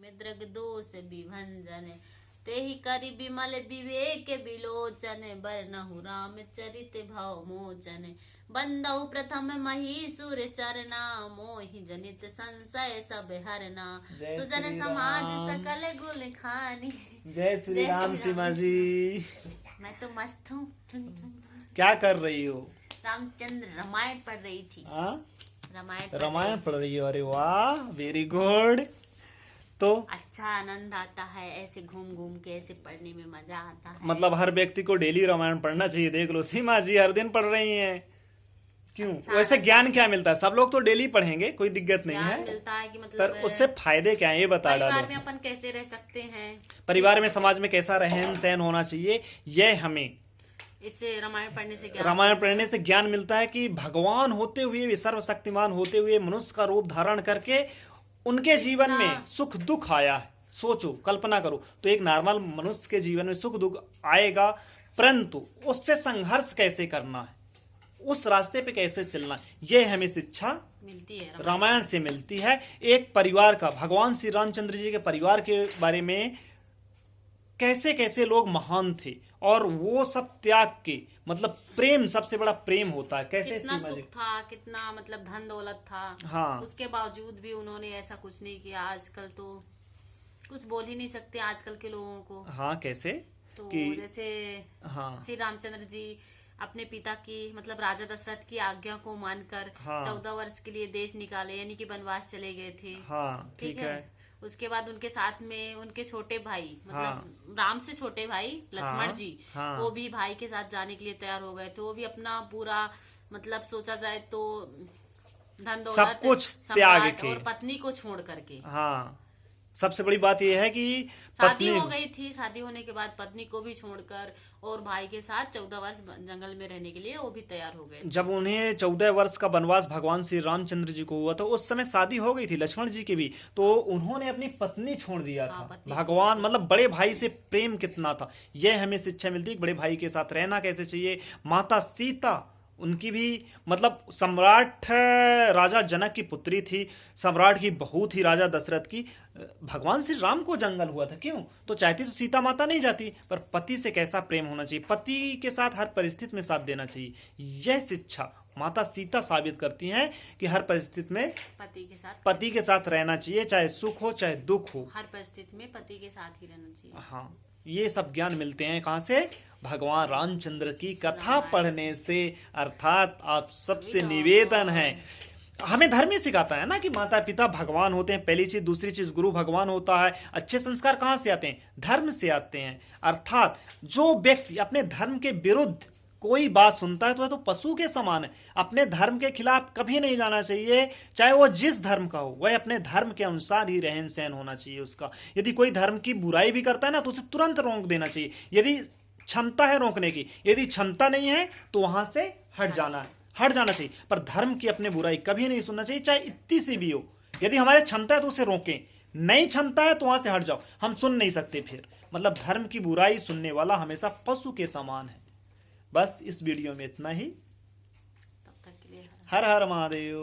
मृग दोष विभंजन, तेहि करि विमल विवेक विलोचन, बरनहु रामचरित भव मोचन, बंदउ प्रथम महीसुर चरना, मोहि जनित संशय सब हरना, सुजन समाज सकल गुण खानी। जय श्री राम सीमा जी। मैं तो मस्त हूँ। क्या कर रही हो? रामचंद्र रामायण पढ़ रही थी। रामायण पढ़ रही हो? अरे वाह, वेरी गुड। तो अच्छा आनंद आता है ऐसे घूम घूम के, ऐसे पढ़ने में मजा आता है। मतलब हर व्यक्ति को डेली रामायण पढ़ना चाहिए। देख लो सीमा जी हर दिन पढ़ रही हैं। क्यों? अच्छा वैसे ज्ञान क्या मिलता है? सब लोग तो डेली पढ़ेंगे, कोई दिक्कत नहीं ज्ञान है। मिलता है कि मतलब पर उससे फायदे क्या है ये बता परिवार डालो। में अपन कैसे रह सकते हैं, परिवार में, समाज में कैसा रहन सहन होना चाहिए, यह हमें इससे रामायण पढ़ने से रामायण पढ़ने से ज्ञान मिलता है कि भगवान होते हुए भी, सर्वशक्तिमान होते हुए मनुष्य का रूप धारण करके उनके जीवन में सुख दुख आया है। सोचो, कल्पना करो, तो एक नॉर्मल मनुष्य के जीवन में सुख दुख आएगा, परंतु उससे संघर्ष कैसे करना है, उस रास्ते पे कैसे चलना है, यह हमें शिक्षा मिलती है, रामायण से मिलती है। एक परिवार का, भगवान श्री रामचंद्र जी के परिवार के बारे में कैसे कैसे लोग महान थे और वो सब त्याग के, मतलब प्रेम, सबसे बड़ा प्रेम होता है। कैसे कितना सुख था, कितना मतलब धन दौलत था, हाँ, उसके बावजूद भी उन्होंने ऐसा कुछ नहीं किया। आजकल तो कुछ बोल ही नहीं सकते आजकल के लोगों को। हाँ, कैसे तो कि जैसे हाँ, श्री रामचंद्र जी अपने पिता की, मतलब राजा दशरथ की आज्ञा को मानकर हाँ, 14 वर्ष के लिए देश निकाले, यानी कि वनवास चले गए थे। हाँ, ठीक है। उसके बाद उनके साथ में उनके छोटे भाई, मतलब हाँ, राम से छोटे भाई लक्ष्मण हाँ, जी, हाँ, वो भी भाई के साथ जाने के लिए तैयार हो गए थे। वो भी अपना पूरा, मतलब सोचा जाए तो धन सब दौलत, कुछ त्याग सम्राट के, और पत्नी को छोड़ करके। हाँ, सबसे बड़ी बात यह है कि शादी हो गई थी, शादी होने के बाद पत्नी को भी छोड़कर और भाई के साथ 14 वर्ष जंगल में रहने के लिए वो भी तैयार हो गए। जब उन्हें 14 वर्ष का वनवास भगवान श्री रामचंद्र जी को हुआ तो उस समय शादी हो गई थी लक्ष्मण जी की भी, तो उन्होंने अपनी पत्नी छोड़ दिया था। भगवान, मतलब बड़े भाई से प्रेम कितना था, यह हमें शिक्षा मिलती है। बड़े भाई के साथ रहना कैसे चाहिए। माता सीता, उनकी भी, मतलब सम्राट राजा जनक की पुत्री थी, सम्राट की बहू थी राजा दशरथ की। भगवान श्री राम को जंगल हुआ था, क्यों? तो चाहती तो सीता माता नहीं जाती, पर पति से कैसा प्रेम होना चाहिए, पति के साथ हर परिस्थिति में साथ देना चाहिए। यह शिक्षा माता सीता साबित करती हैं कि हर परिस्थिति में पति के साथ रहना चाहिए, चाहे सुख हो चाहे दुख हो, हर परिस्थिति में पति के साथ ही रहना चाहिए। हाँ, ये सब ज्ञान मिलते हैं कहाँ से? भगवान रामचंद्र की कथा पढ़ने से। अर्थात आप सबसे निवेदन है, हमें धर्म ही सिखाता है ना कि माता पिता भगवान होते हैं, पहली चीज। दूसरी चीज, गुरु भगवान होता है। अच्छे संस्कार कहाँ से आते हैं? धर्म से आते हैं। अर्थात जो व्यक्ति अपने धर्म के विरुद्ध कोई बात सुनता है तो वह तो पशु के समान है। अपने धर्म के खिलाफ कभी नहीं जाना चाहिए, चाहे वो जिस धर्म का हो। वह अपने धर्म के अनुसार ही रहन सहन होना चाहिए उसका। यदि कोई धर्म की बुराई भी करता है ना, तो उसे तुरंत रोक देना चाहिए, यदि क्षमता है रोकने की। यदि क्षमता नहीं है तो वहां से हट जाना चाहिए। पर धर्म की अपने बुराई कभी नहीं सुनना चाहिए, चाहे इतनी सी भी हो। यदि हमारे क्षमता है तो उसे रोकें, नहीं क्षमता है तो वहां से हट जाओ, हम सुन नहीं सकते फिर। मतलब धर्म की बुराई सुनने वाला हमेशा पशु के समान है। बस इस वीडियो में इतना ही। तब तक के लिए हर हर महादेव।